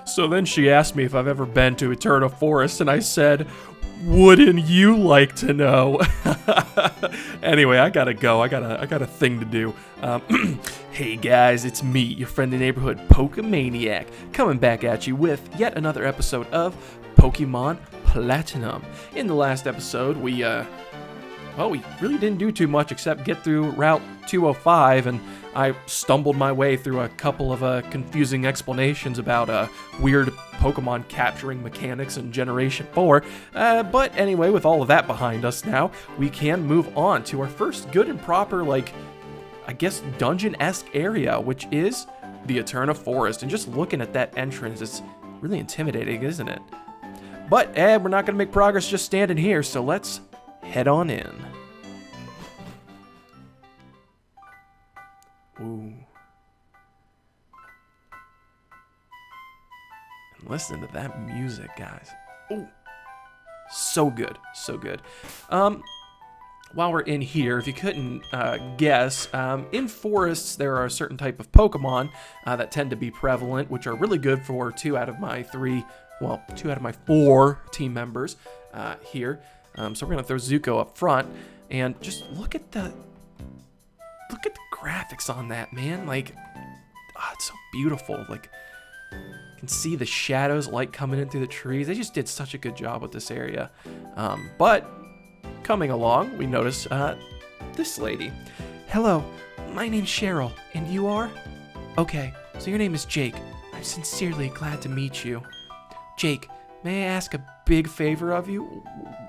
So then she asked me if I've ever been to Eterna Forest, and I said, wouldn't you like to know? Anyway, I gotta go. I got a thing to do. Hey guys, it's me, your friendly neighborhood Pokemaniac, coming back at you with yet another episode of Pokemon Platinum. In the last episode, we really didn't do too much except get through Route 205, and I stumbled my way through a couple of confusing explanations about weird Pokemon capturing mechanics in Generation 4. But anyway, with all of that behind us now, we can move on to our first good and proper, I guess, dungeon-esque area, which is the Eterna Forest. And just looking at that entrance, it's really intimidating, isn't it? But we're not going to make progress just standing here, so let's head on in. Ooh. And listen to that music, guys. Ooh. So good. So good. While we're in here, if you couldn't guess, in forests there are a certain type of Pokemon that tend to be prevalent, which are really good for 2 out of my 4 team members here. So we're gonna throw Zuko up front, and just look at the graphics on that, man. It's so beautiful. You can see the shadows, light coming in through the trees. They just did such a good job with this area. But coming along, we notice this lady. Hello, my name's Cheryl, and you are? Okay, so your name is Jake. I'm sincerely glad to meet you. Jake, may I ask a big favor of you?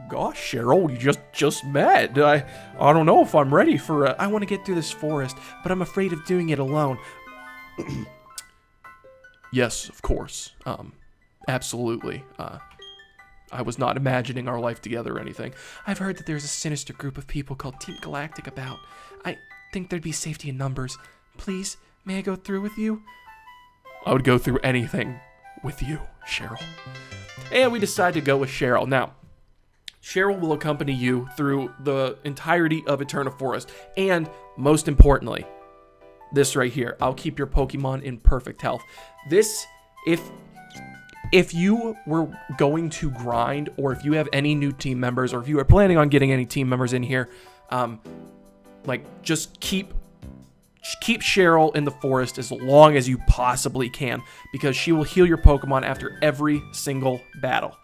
Gosh, Cheryl, you just met. I don't know if I'm ready for I want to get through this forest, but I'm afraid of doing it alone. Yes, of course. Absolutely. I was not imagining our life together or anything. I've heard that there's a sinister group of people called Team Galactic about. I think there'd be safety in numbers. Please, may I go through with you? I would go through anything with you, Cheryl. And we decide to go with Cheryl. Now, Cheryl will accompany you through the entirety of Eterna Forest. And most importantly, this right here, I'll keep your Pokemon in perfect health. This, if you were going to grind, or if you have any new team members, or if you are planning on getting any team members in here, just keep Cheryl in the forest as long as you possibly can, because she will heal your Pokemon after every single battle.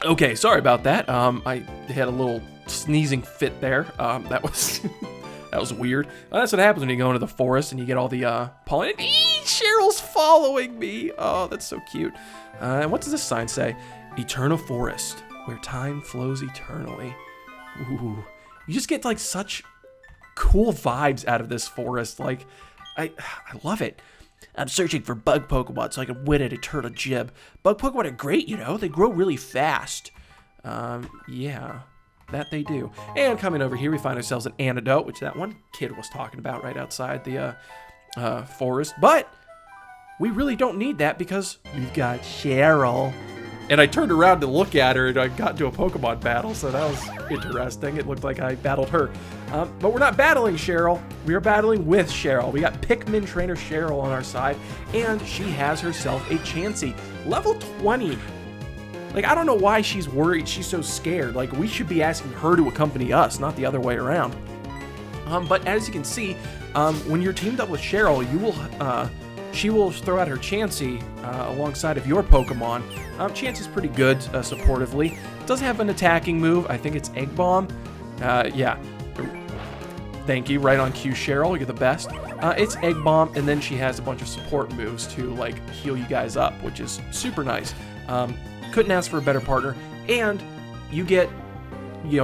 Okay, sorry about that. I had a little sneezing fit there. That was that was weird. Well, that's what happens when you go into the forest and you get all the pollen. Cheryl's following me. Oh, that's so cute. And what does this sign say? Eterna Forest, where time flows eternally. Ooh, you just get such cool vibes out of this forest. I love it. I'm searching for bug Pokemon so I can win at Eterna Gym. Bug Pokemon are great, They grow really fast. Yeah, that they do. And coming over here, we find ourselves an antidote, which that one kid was talking about right outside the forest. But we really don't need that because we've got Cheryl. And I turned around to look at her, and I got into a Pokemon battle, so that was interesting. It looked like I battled her. But we're not battling Cheryl. We are battling with Cheryl. We got Pikmin trainer Cheryl on our side, and she has herself a Chansey. Level 20. I don't know why she's worried. She's so scared. We should be asking her to accompany us, not the other way around. But as you can see, when you're teamed up with Cheryl, she will throw out her Chansey alongside of your Pokemon. Chansey's pretty good supportively. Does have an attacking move. I think it's Egg Bomb. Yeah. Thank you. Right on cue, Cheryl. You're the best. It's Egg Bomb, and then she has a bunch of support moves to heal you guys up, which is super nice. Couldn't ask for a better partner. And you get,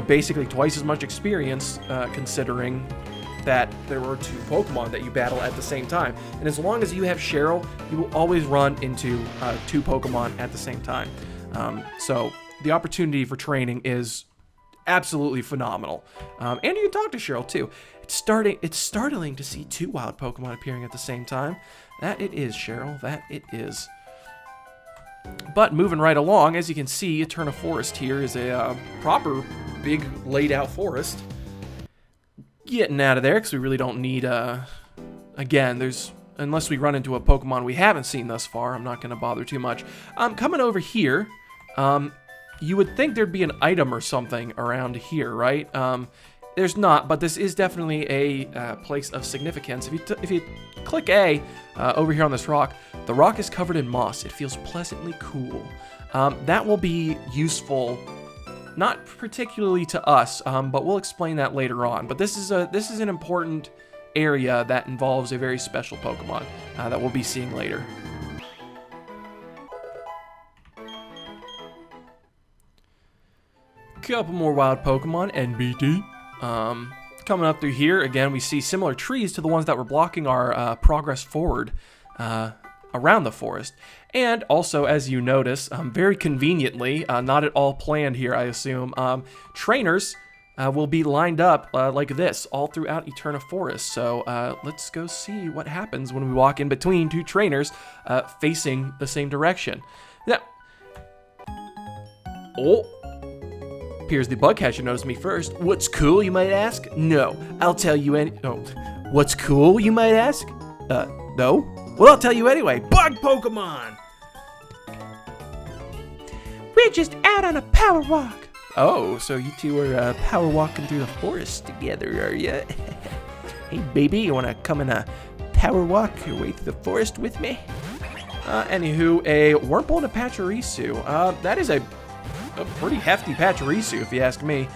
basically twice as much experience considering that there were 2 Pokemon that you battle at the same time. And as long as you have Cheryl, you will always run into 2 Pokemon at the same time. So the opportunity for training is absolutely phenomenal. And you can talk to Cheryl too. It's startling to see 2 wild Pokemon appearing at the same time. That it is, Cheryl. That it is. But moving right along, as you can see, Eterna Forest here is a proper, big, laid-out forest. Getting out of there, because we really don't need, again, there's unless we run into a Pokemon we haven't seen thus far, I'm not going to bother too much. Coming over here, you would think there'd be an item or something around here, right? There's not, but this is definitely a place of significance. If you click A over here on this rock, the rock is covered in moss. It feels pleasantly cool. That will be useful, not particularly to us, but we'll explain that later on. But this is an important area that involves a very special Pokemon that we'll be seeing later. Couple more wild Pokemon, NBT. Coming up through here, again, we see similar trees to the ones that were blocking our progress forward around the forest. And also, as you notice, very conveniently, not at all planned here, I assume, trainers will be lined up like this all throughout Eterna Forest. So let's go see what happens when we walk in between two trainers facing the same direction. Now, appears the bug catcher noticed me first. What's cool, you might ask? No, I'll tell you what's cool, you might ask? No? Well, I'll tell you anyway. Bug Pokemon! We're just out on a power walk. Oh, so you two are power walking through the forest together, are you? Hey, baby, you want to come and power walk your way through the forest with me? Anywho, a Wurmple and a Pachirisu. That is a pretty hefty Pachirisu, if you ask me.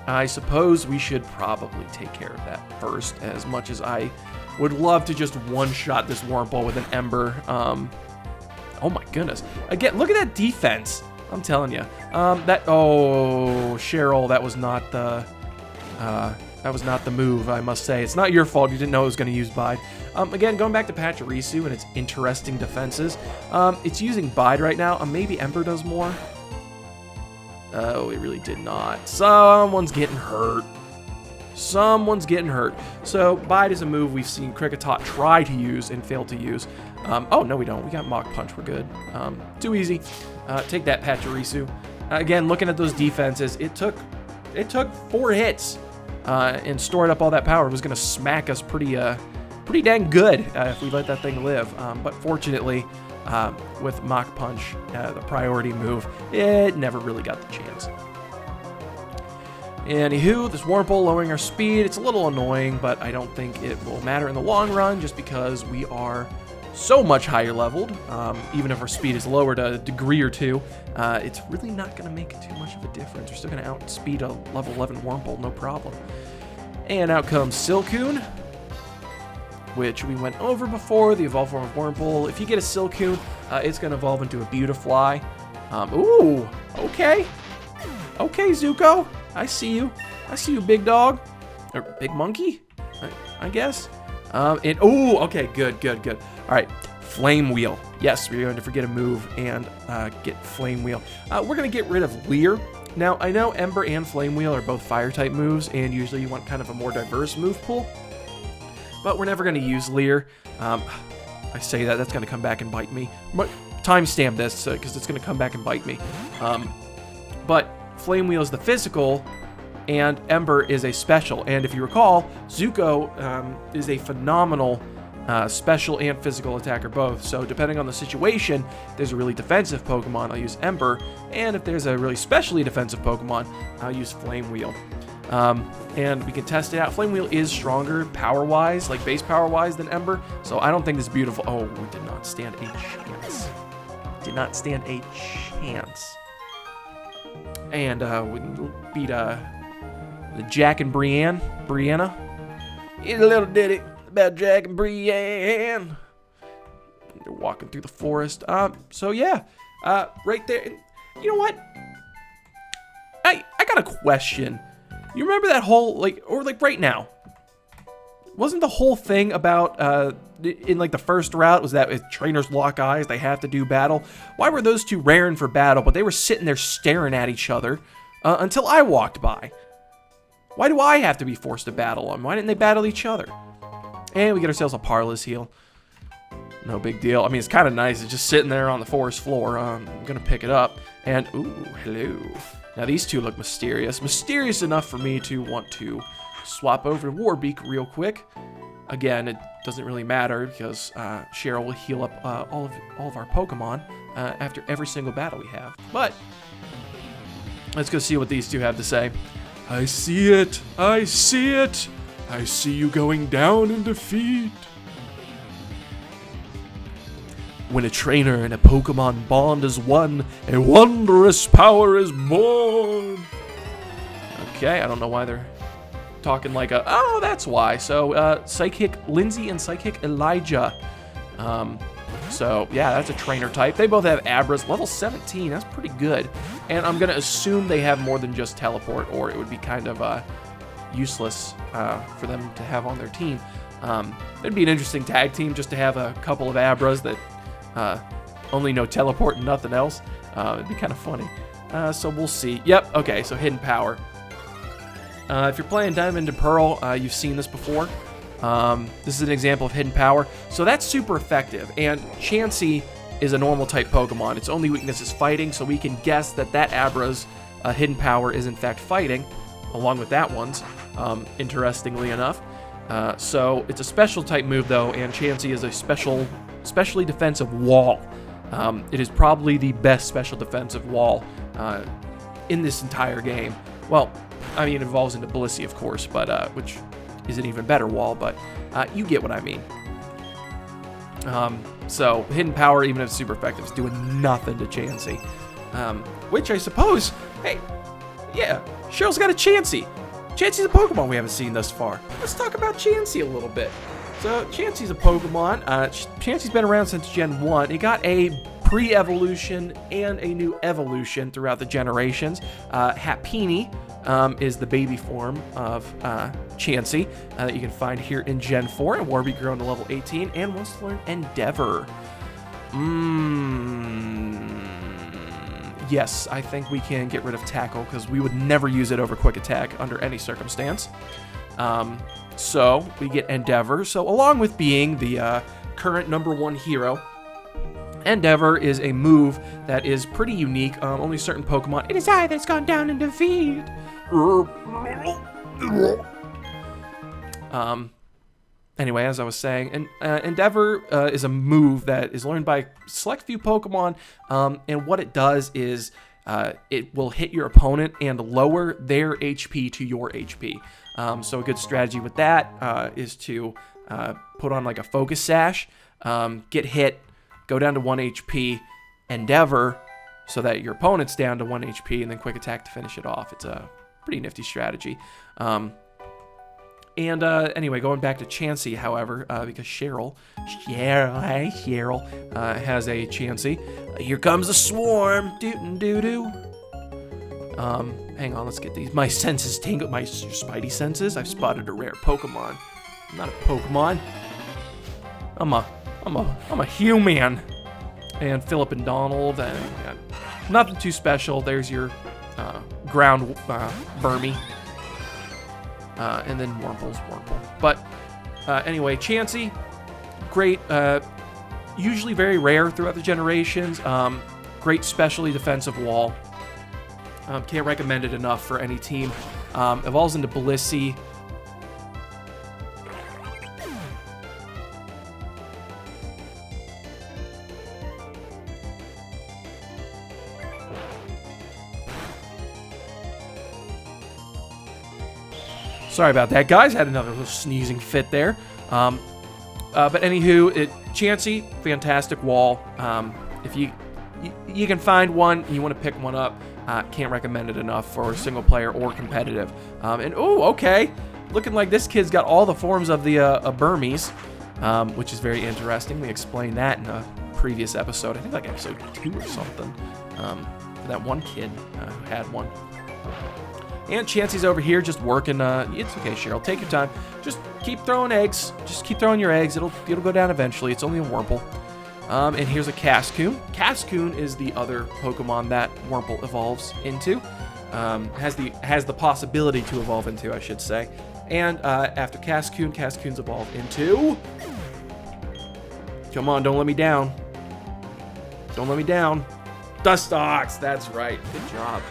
I suppose we should probably take care of that first, as much as I would love to just one-shot this Wurmple with an Ember. Oh my goodness. Again, look at that defense. I'm telling you. Cheryl, that was not the move, I must say. It's not your fault. You didn't know it was going to use Bide. Again, going back to Pachirisu and its interesting defenses. It's using Bide right now. Maybe Ember does more. Oh, it really did not. Someone's getting hurt. So Bide is a move we've seen Kricketot try to use and fail to use. Oh, no, we don't. We got Mach Punch. We're good. Too easy. Take that, Pachirisu. Again, looking at those defenses, it took 4 hits and stored up all that power. It was going to smack us pretty dang good if we let that thing live. But fortunately, with Mach Punch, the priority move, it never really got the chance. Anywho, this Wurmple lowering our speed, it's a little annoying, but I don't think it will matter in the long run just because we are so much higher leveled. Even if our speed is lowered a degree or two, it's really not going to make too much of a difference. We're still going to outspeed a level 11 Wurmple, no problem. And out comes Silcoon, which we went over before, the evolved form of Wurmple. If you get a Silcoon, it's going to evolve into a Beautifly. Ooh, okay. Okay, Zuko. I see you, big dog. Or big monkey, I guess. Okay, good. All right, Flame Wheel. Yes, we're going to forget a move and get Flame Wheel. We're going to get rid of Leer. Now, I know Ember and Flame Wheel are both Fire-type moves, and usually you want kind of a more diverse move pool. But we're never going to use Leer. I say that's going to come back and bite me. But timestamp this, because it's going to come back and bite me. But Flame Wheel is the physical, and Ember is a special. And if you recall, Zuko is a phenomenal special and physical attacker both. So depending on the situation, if there's a really defensive Pokemon, I'll use Ember. And if there's a really specially defensive Pokemon, I'll use Flame Wheel. And we can test it out. Flame Wheel is stronger power-wise, like base power-wise, than Ember. So I don't think this is beautiful. Oh, we did not stand a chance. And we beat the Jack and Brianna. Here's a little ditty about Jack and Brianne. They're walking through the forest. So yeah, right there. You know what? I got a question. You remember that whole right now? Wasn't the whole thing about in like the first route was that if trainers lock eyes, they have to do battle? Why were those two raring for battle, but they were sitting there staring at each other until I walked by? Why do I have to be forced to battle them? Why didn't they battle each other? And we get ourselves a Parlous Heal. No big deal. I mean, it's kind of nice. It's just sitting there on the forest floor. I'm going to pick it up. And, ooh, hello. Now, these two look mysterious. Mysterious enough for me to want to swap over to Warbeak real quick. again, it doesn't really matter because Cheryl will heal up all of our Pokemon after every single battle we have. But let's go see what these two have to say. I see it. I see it. I see you going down in defeat. When a trainer and a Pokemon bond is one, a wondrous power is born. Okay, I don't know why they're talking like a... Oh, that's why. So, Psychic Lindsay and Psychic Elijah. So, yeah, that's a trainer type. They both have Abras. Level 17, that's pretty good. And I'm going to assume they have more than just Teleport, or it would be kind of useless for them to have on their team. It'd be an interesting tag team just to have a couple of Abras that only know Teleport and nothing else. It'd be kind of funny. So we'll see. Yep, okay, so Hidden Power. If you're playing Diamond and Pearl, you've seen this before. This is an example of Hidden Power. So that's super effective. And Chansey is a normal type Pokemon. Its only weakness is fighting, so we can guess that that Abra's Hidden Power is in fact fighting, along with that one's, interestingly enough. So it's a special type move though, and Chansey is a specially defensive wall. It is probably the best special defensive wall in this entire game. Well, I mean, it evolves into Blissey, of course, but which is an even better wall, but you get what I mean. So Hidden Power, even if it's super effective, is doing nothing to Chansey. Which I suppose, hey, yeah, Cheryl's got a Chansey. Chansey's a Pokemon we haven't seen thus far. Let's talk about Chansey a little bit. So Chansey's a Pokemon. Chansey's been around since Gen 1. It got a pre-evolution and a new evolution throughout the generations. Happiny is the baby form of Chansey that you can find here in Gen 4, and Warby grown to level 18 and wants to learn Endeavor. Yes, I think we can get rid of Tackle because we would never use it over Quick Attack under any circumstance. So we get Endeavor. So along with being the current #1 hero, Endeavor is a move that is pretty unique. Only certain Pokemon. It is I that's gone down in defeat. Anyway, as I was saying, Endeavor is a move that is learned by select few Pokemon, and what it does is it will hit your opponent and lower their HP to your HP. So a good strategy with that is to put on like a Focus Sash, get hit, go down to 1 HP, Endeavor, so that your opponent's down to 1 HP, and then Quick Attack to finish it off. It's a pretty nifty strategy. Anyway, going back to Chansey, however, because Cheryl has a Chansey. Here comes the swarm. Doo-doo-doo-doo. Hang on, let's get these. My senses tingle. My spidey senses. I've spotted a rare Pokemon. I'm not a Pokemon. I'm a human. And Philip and Donald, and nothing too special. There's your ground Burmy. And then Wurmple's Wurmple. But anyway, Chansey, great, usually very rare throughout the generations. Great specially defensive wall. Can't recommend it enough for any team. Evolves into Blissey. Sorry about that, guys. Had another little sneezing fit there. But anywho, Chansey, fantastic wall. If you can find one, you want to pick one up. Can't recommend it enough for single player or competitive. And oh, okay, looking like this kid's got all the forms of the Burmese, which is very interesting. We explained that in a previous episode. I think like episode 2 or something. That one kid who had one. And Chansey's over here just working. It's okay, Cheryl. Take your time. Just keep throwing eggs. Just keep throwing your eggs. It'll go down eventually. It's only a Wurmple. And here's a Cascoon. Cascoon is the other Pokemon that Wurmple evolves into. Has the possibility to evolve into, I should say. And after Cascoon's evolve into... Come on, don't let me down. Don't let me down. Dustox. That's right. Good job.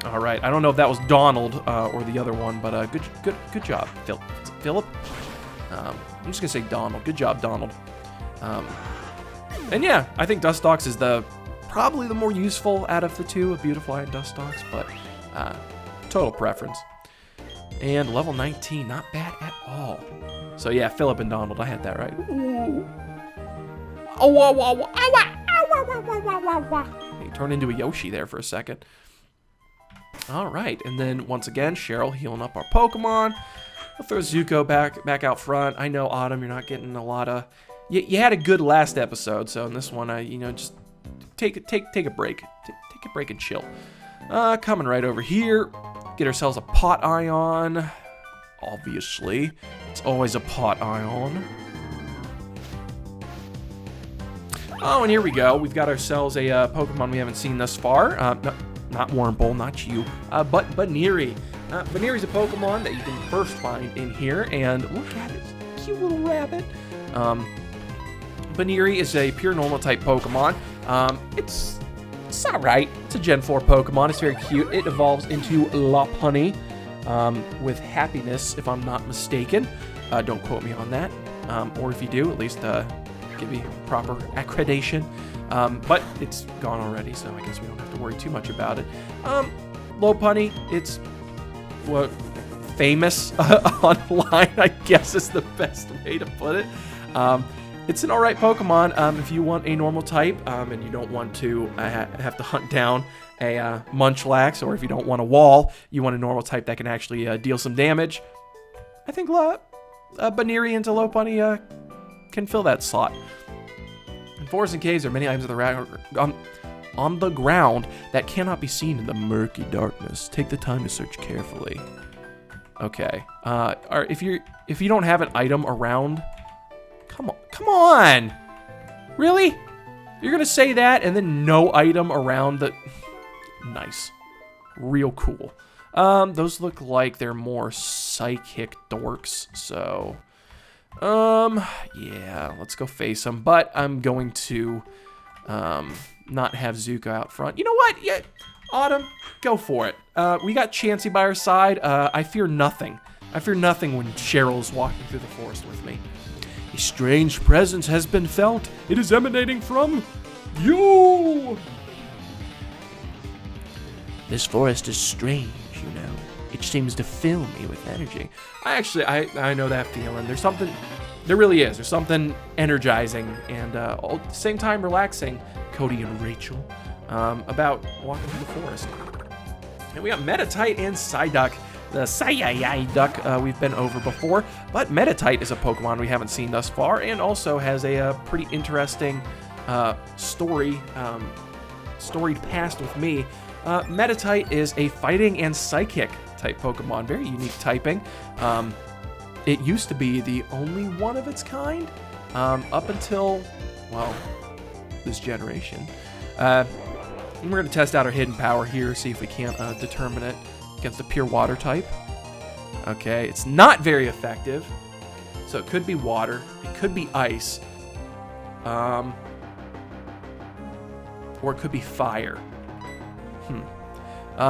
All right, I don't know if that was Donald or the other one, but good job, Philip. I'm just gonna say Donald. Good job, Donald. And yeah, I think Dustox is probably the more useful out of the two of Beautifly and Dustox, but total preference. And level 19, not bad at all. So yeah, Philip and Donald, I had that right. Ooh. He turned into a Yoshi there for a second. All right, and then once again, Cheryl healing up our Pokemon. I'll throw Zuko back out front. I know, Autumn, you're not getting a lot of... You had a good last episode, so in this one, just take a break. Take a break and chill. Coming right over here. Get ourselves a Pot Ion. Obviously. It's always a Pot Ion. Oh, and here we go. We've got ourselves a Pokemon we haven't seen thus far. Not Warmbull, not you. But Baniri. Baniri's a Pokemon that you can first find in here. And look at it. Cute little rabbit. Baniri is a pure normal type Pokemon. It's alright. It's a Gen 4 Pokemon. It's very cute. It evolves into Lopunny with happiness, if I'm not mistaken. Don't quote me on that. Or if you do, at least give me proper accreditation. But it's gone already, so I guess we don't have to worry too much about it. Lopunny, it's famous online, I guess is the best way to put it. It's an alright Pokemon if you want a normal type and you don't want to have to hunt down a Munchlax, or if you don't want a wall, you want a normal type that can actually deal some damage. I think Baniri into Lopunny can fill that slot. In forests and caves, there are many items on the ground that cannot be seen in the murky darkness. Take the time to search carefully. Okay. If you don't have an item around, come on, really? You're gonna say that and then no item around the? Nice, real cool. Those look like they're more psychic dorks, so. Yeah, let's go face them. But I'm going to, not have Zuko out front. You know what? Yeah, Autumn, go for it. We got Chansey by our side. I fear nothing. I fear nothing when Cheryl's walking through the forest with me. A strange presence has been felt. It is emanating from you. This forest is strange, you know. It seems to fill me with energy. I know that feeling. There really is. There's something energizing and at the same time relaxing, Cody and Rachel, about walking through the forest. And we got Meditite and Psyduck. The Psyduck we've been over before, but Meditite is a Pokemon we haven't seen thus far and also has a pretty interesting storied past with me. Meditite is a fighting and psychic type Pokemon, very unique typing. It used to be the only one of its kind up until, well, this generation. And we're going to test out our hidden power here, see if we can't determine it against a pure water type. Okay, it's not very effective, so it could be water, it could be ice, or it could be fire.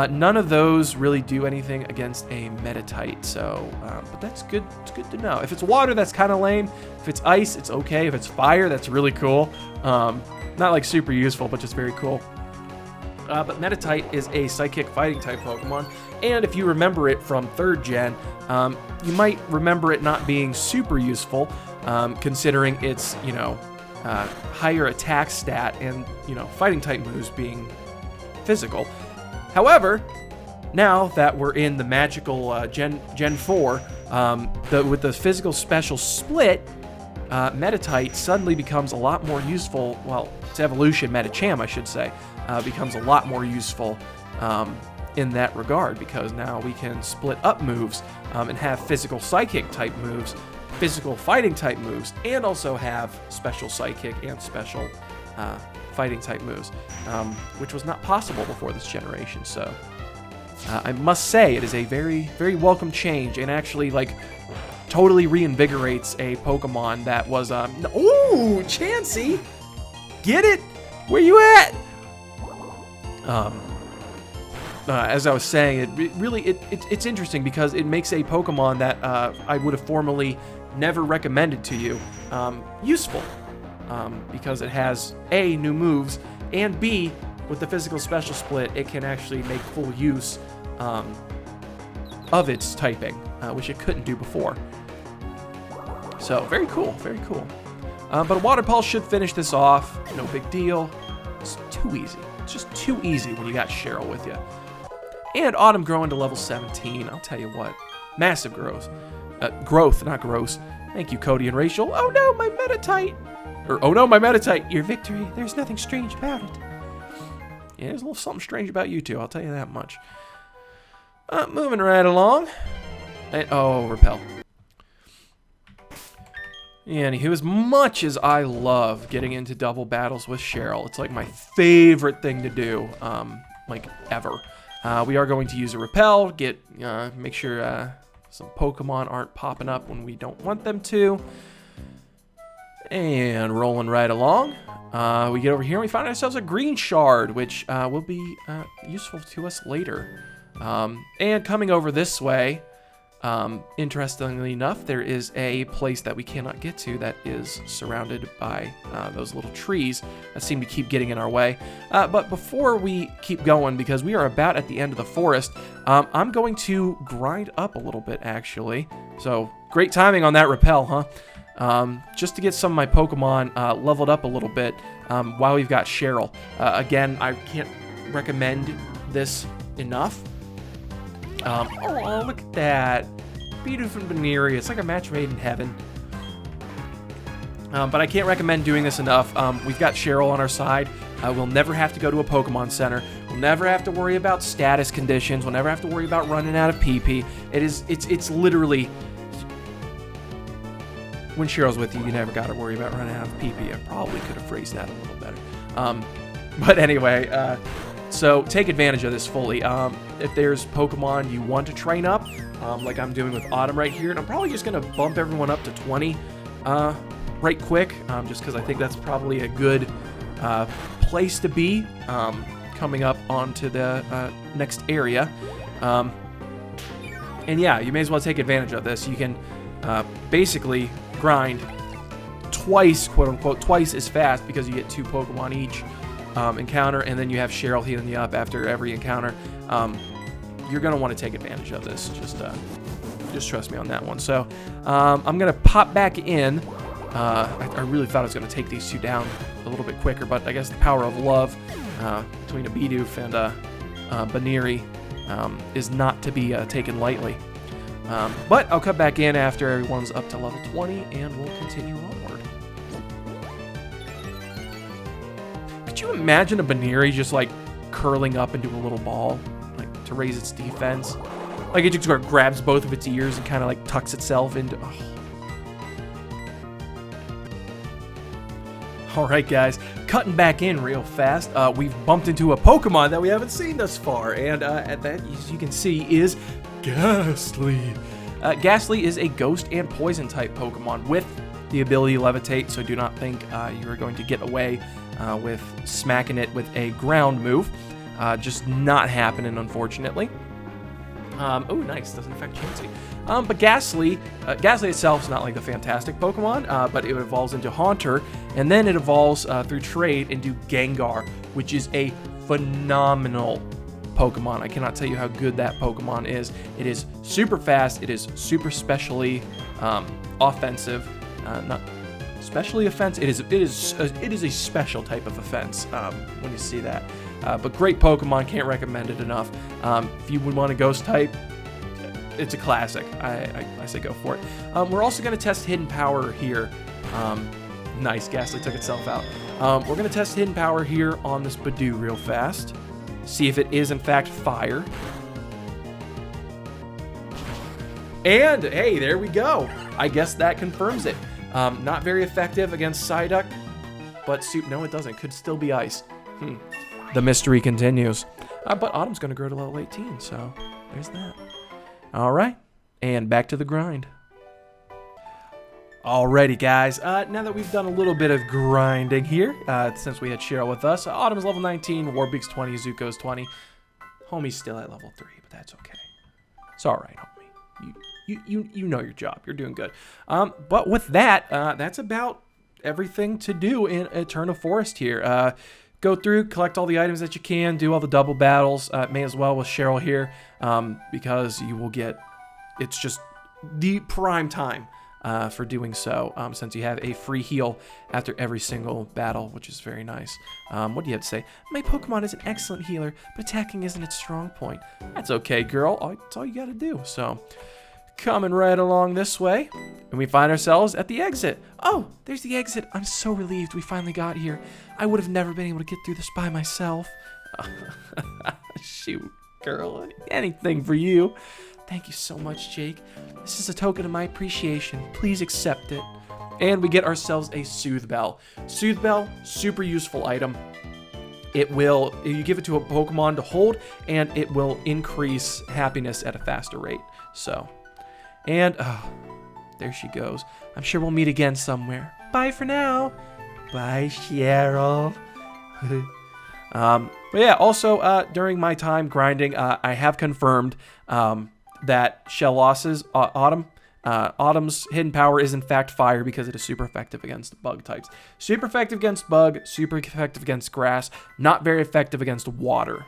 None of those really do anything against a Meditite, so, but that's good. It's good to know. If it's water, that's kind of lame. If it's ice, it's okay. If it's fire, that's really cool. Not like super useful, but just very cool. But Meditite is a psychic fighting type Pokemon, and if you remember it from 3rd gen, you might remember it not being super useful, considering its, higher attack stat and, fighting type moves being physical. However, now that we're in the magical Gen 4, with the physical special split, Meditite suddenly becomes a lot more useful. Well, its evolution, Medicham, I should say, becomes a lot more useful in that regard, because now we can split up moves and have physical psychic type moves, physical fighting type moves, and also have special psychic and special fighting type moves, which was not possible before this generation. So I must say it is a very, very welcome change, and actually totally reinvigorates a Pokemon that was ooh, Chansey, get it? Where you at? As I was saying, it's interesting because it makes a Pokemon that I would have formerly never recommended to you, useful. Because it has A, new moves, and B, with the physical special split, it can actually make full use of its typing, which it couldn't do before. So, very cool, very cool. But a Water Pulse should finish this off. No big deal. It's too easy. It's just too easy when you got Cheryl with you. And Autumn growing to level 17. I'll tell you what. Massive growth. Growth, not gross. Thank you, Cody and Rachel. Oh no, my Metatite. Or, oh no, my Metatite. Your victory. There's nothing strange about it. Yeah, there's a little something strange about you two. I'll tell you that much. Moving right along. And, oh, Repel. Yeah, anywho, as much as I love getting into double battles with Cheryl, it's like my favorite thing to do, like, ever. We are going to use a Repel, make sure some Pokemon aren't popping up when we don't want them to. And rolling right along, we get over here and we find ourselves a green shard, which will be useful to us later. And coming over this way, interestingly enough, there is a place that we cannot get to that is surrounded by those little trees that seem to keep getting in our way. But before we keep going, because we are about at the end of the forest, I'm going to grind up a little bit, actually. So, great timing on that Repel, huh? Just to get some of my Pokemon leveled up a little bit while we've got Cheryl. Again, I can't recommend this enough. Oh, look at that. Beautiful Veneria. It's like a match made in heaven. But I can't recommend doing this enough. We've got Cheryl on our side. We'll never have to go to a Pokemon Center. We'll never have to worry about status conditions. We'll never have to worry about running out of PP. It's literally... When Cheryl's with you, you never got to worry about running out of PP. I probably could have phrased that a little better. But anyway... So take advantage of this fully. If there's Pokemon you want to train up, like I'm doing with Autumn right here, and I'm probably just going to bump everyone up to 20 right quick, just because I think that's probably a good place to be coming up onto the next area. And yeah, you may as well take advantage of this. You can basically grind twice, quote-unquote, twice as fast because you get 2 Pokemon each. Encounter, and then you have Cheryl healing you up after every encounter. You're going to want to take advantage of this. Just trust me on that one. So I'm going to pop back in. I really thought I was going to take these two down a little bit quicker, but I guess the power of love between a Bidoof and a Baneri is not to be taken lightly. But I'll cut back in after everyone's up to level 20, and we'll continue onward. Could you imagine a Baneri just like curling up into a little ball, like to raise its defense? Like it just sort of grabs both of its ears and kind of like tucks itself into. Oh. All right, guys, cutting back in real fast. We've bumped into a Pokemon that we haven't seen thus far, and at that, as you can see, is Ghastly. Ghastly is a Ghost and Poison type Pokemon with the ability to levitate, so do not think you are going to get away with smacking it with a ground move. Just not happening, unfortunately. Oh, nice. Doesn't affect Chansey. But Ghastly itself is not like the fantastic Pokemon, but it evolves into Haunter, and then it evolves through trade into Gengar, which is a phenomenal Pokemon. I cannot tell you how good that Pokemon is. It is super fast. It is super specially offensive. Not specially offensive. It is a special type of offense when you see that. But great Pokemon. Can't recommend it enough. If you would want a Ghost type, it's a classic. I say go for it. We're also going to test Hidden Power here. Nice. Ghastly took itself out. We're going to test Hidden Power here on this Bidoof real fast. See if it is, in fact, fire. And, hey, there we go. I guess that confirms it. Not very effective against Psyduck, but no, it doesn't. Could still be ice. The mystery continues. But Autumn's going to grow to level 18, so there's that. All right, and back to the grind. Alrighty, guys. Now that we've done a little bit of grinding here, since we had Cheryl with us, Autumn's level 19, Warbeak's 20, Zuko's 20. Homie's still at level 3, but that's okay. It's alright, homie. You know your job. You're doing good. But with that, that's about everything to do in Eterna Forest here. Go through, collect all the items that you can, do all the double battles. May as well with Cheryl here, because you will get. It's just the prime time for doing so, since you have a free heal after every single battle, which is very nice. What do you have to say? My Pokemon is an excellent healer, but attacking isn't its strong point. That's okay, girl. That's all you gotta do. So, coming right along this way, and we find ourselves at the exit. Oh, there's the exit. I'm so relieved we finally got here. I would have never been able to get through this by myself. Shoot, girl. Anything for you. Thank you so much, Jake. This is a token of my appreciation. Please accept it. And we get ourselves a Soothe Bell. Soothe Bell, super useful item. It will, you give it to a Pokemon to hold, and it will increase happiness at a faster rate. So, and, there she goes. I'm sure we'll meet again somewhere. Bye for now. Bye, Cheryl. But yeah, also, during my time grinding, I have confirmed, that Shelos's Autumn's hidden power is in fact fire because it is super effective against bug types. Super effective against bug, super effective against grass, not very effective against water.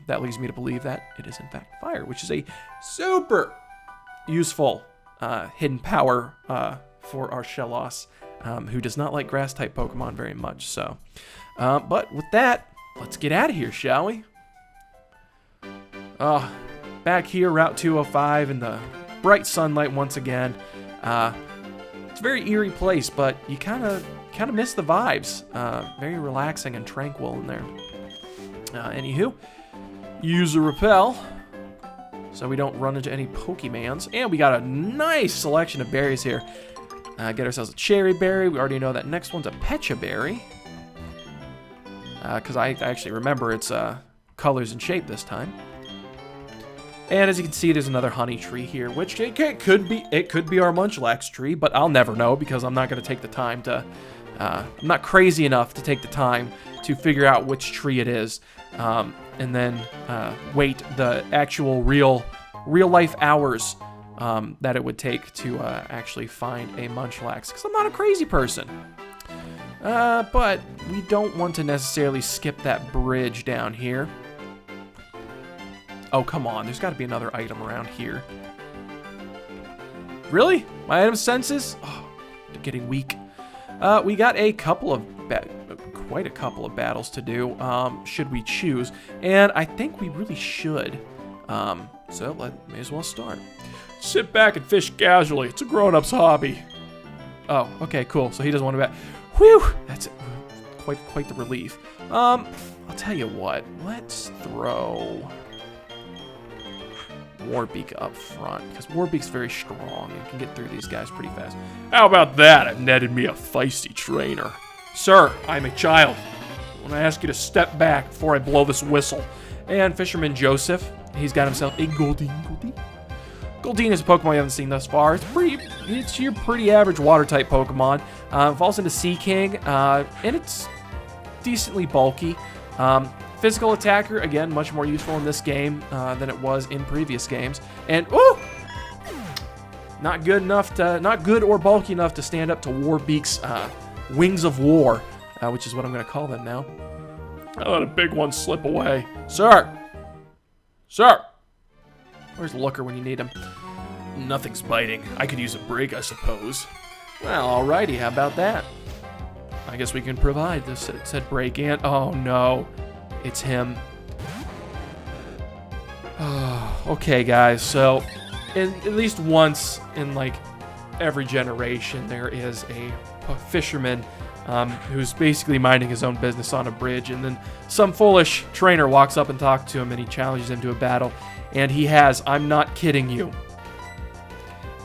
That leads me to believe that it is in fact fire, which is a super useful hidden power for our Shelos, who does not like grass type Pokemon very much. So, but with that, let's get out of here, shall we? Back here, Route 205 in the bright sunlight once again. It's a very eerie place, but you kind of miss the vibes. Very relaxing and tranquil in there. Anywho, use a repel so we don't run into any Pokemons. And we got a nice selection of berries here. Get ourselves a cherry berry. We already know that next one's a pecha berry. Because I actually remember its colors and shape this time. And as you can see, there's another honey tree here, which it could be our Munchlax tree, but I'll never know because I'm not going to take the time to. I'm not crazy enough to take the time to figure out which tree it is, and then wait the actual real life hours that it would take to actually find a Munchlax, because I'm not a crazy person. But we don't want to necessarily skip that bridge down here. Oh, come on. There's got to be another item around here. Really? My item senses? Oh, they're getting weak. We got a couple of, quite a couple of battles to do, should we choose. And I think we really should. So may as well start. Sit back and fish casually. It's a grown-up's hobby. Oh, okay, cool. So he doesn't want to bet. Whew! That's quite the relief. I'll tell you what. Let's throw Warbeak up front, because Warbeak's very strong and can get through these guys pretty fast. How about that? I've netted me a feisty trainer. Sir, I'm a child. I want to ask you to step back before I blow this whistle. And Fisherman Joseph, he's got himself a Goldeen. Goldeen is a Pokemon you haven't seen thus far. It's your pretty average water-type Pokemon. Falls into Sea King, and it's decently bulky. Physical attacker, again, much more useful in this game than it was in previous games. And, ooh! Not good or bulky enough to stand up to Warbeak's Wings of War, which is what I'm going to call them now. I let a big one slip away. Sir! Where's Looker when you need him? Nothing's biting. I could use a break, I suppose. Well, alrighty, how about that? I guess we can provide this said break, and oh no. It's him. Okay, guys, so at least once in like every generation there is a fisherman who's basically minding his own business on a bridge, and then some foolish trainer walks up and talks to him, and he challenges him to a battle, and he has, I'm not kidding you,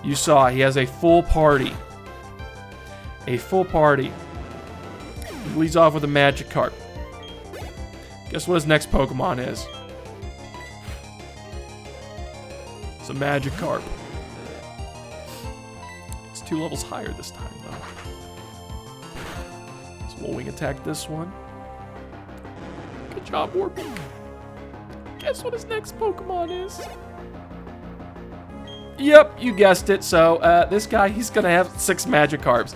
you saw, he has a full party. He leads off with a Magikarp. Guess what his next Pokemon is? It's a Magikarp. It's 2 levels higher this time, though. So we'll wing attack this one. Good job, Warbeak. Guess what his next Pokemon is? Yep, you guessed it. So this guy, he's going to have 6 Magikarps.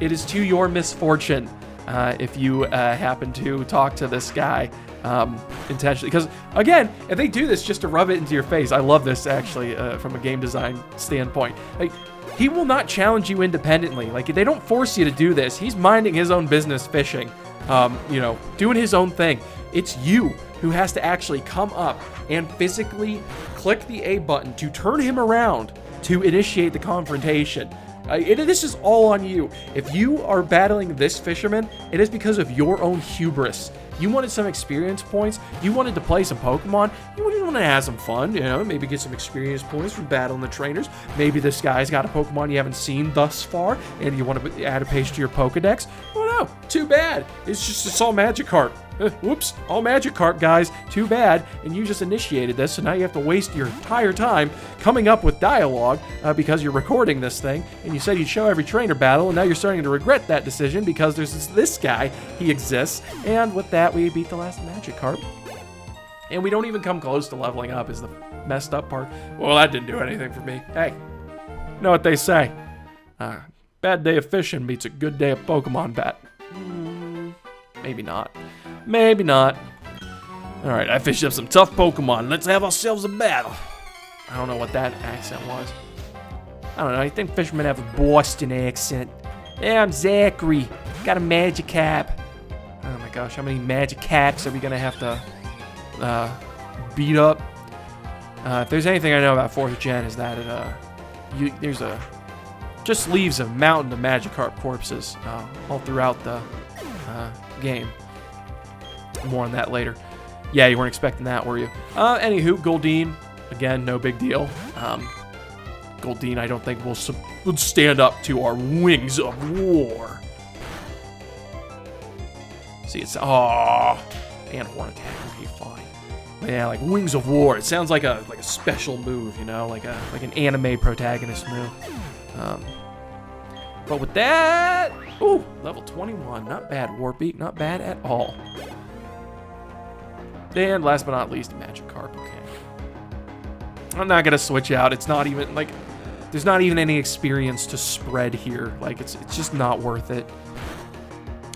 It is to your misfortune if you happen to talk to this guy intentionally. Because, again, if they do this just to rub it into your face, I love this, actually, from a game design standpoint. Like, he will not challenge you independently. Like, they don't force you to do this. He's minding his own business fishing, you know, doing his own thing. It's you who has to actually come up and physically click the A button to turn him around to initiate the confrontation. This is all on you. If you are battling this fisherman, it is because of your own hubris. You wanted some experience points. You wanted to play some Pokemon. You want to have some fun, you know, maybe get some experience points from battling the trainers. Maybe this guy's got a Pokemon you haven't seen thus far, and you want to add a page to your Pokedex. Oh no, too bad. It's all Magikarp. Whoops, all Magikarp, guys. Too bad. And you just initiated this, so now you have to waste your entire time coming up with dialogue because you're recording this thing, and you said you'd show every trainer battle, and now you're starting to regret that decision because there's this guy, he exists, and with that, we beat the last Magikarp. And we don't even come close to leveling up is the messed up part. Well, that didn't do anything for me. Hey, you know what they say? Bad day of fishing beats a good day of Pokemon bat. Maybe not. Maybe not. Alright, I fished up some tough Pokemon. Let's have ourselves a battle. I don't know what that accent was. I don't know. I think fishermen have a Boston accent. Yeah, I'm Zachary. Got a Magikarp. Oh my gosh, how many Magikarps are we going to have to beat up? If there's anything I know about 4th Gen is that there's just leaves a mountain of Magikarp corpses all throughout the game. More on that later. Yeah, you weren't expecting that, were you? Anywho, Goldeen, again, no big deal. Goldeen, I don't think will stand up to our Wings of War. See, it's and Horn Attack. Okay, fine. Yeah, like Wings of War. It sounds like a special move, you know, like an anime protagonist move. But with that, ooh, level 21. Not bad, Warbeak. Not bad at all. And last but not least, Magikarp. Okay. I'm not gonna switch out. It's not even like there's not even any experience to spread here. Like it's just not worth it.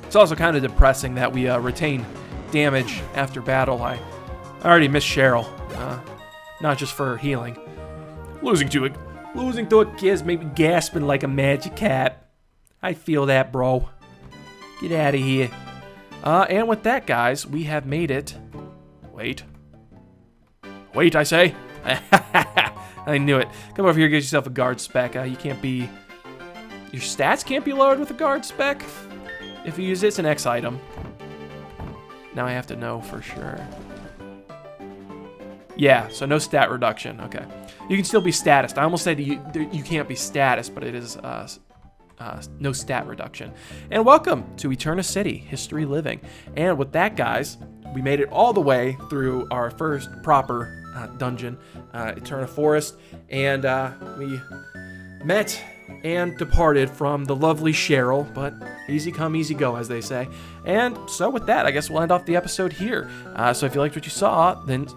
It's also kind of depressing that we retain damage after battle. I already missed Cheryl, not just for her healing. Losing to a kid's maybe gasping like a Magikarp. I feel that, bro. Get out of here. And with that, guys, we have made it. Wait, I say. I knew it. Come over here, get yourself a guard spec. You can't be... Your stats can't be lowered with a guard spec. If you use it, it's an X item. Now I have to know for sure. Yeah, so no stat reduction. Okay. You can still be statused. I almost said you can't be status, but it is no stat reduction. And welcome to Eterna City, History Living. And with that, guys, we made it all the way through our first proper dungeon, Eterna Forest, and we met and departed from the lovely Cheryl, but easy come, easy go, as they say. And so with that, I guess we'll end off the episode here. So if you liked what you saw, then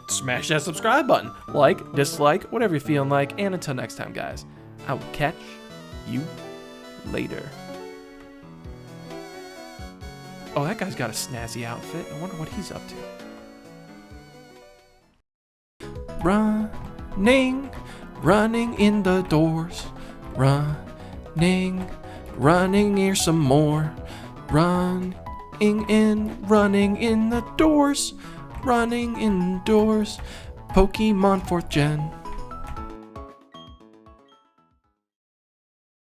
smash that subscribe button. Like, dislike, whatever you're feeling like. And until next time, guys, I will catch you later. Oh, that guy's got a snazzy outfit. I wonder what he's up to. Running in the doors. Running here some more. Running in the doors. Running indoors. Pokemon 4th Gen.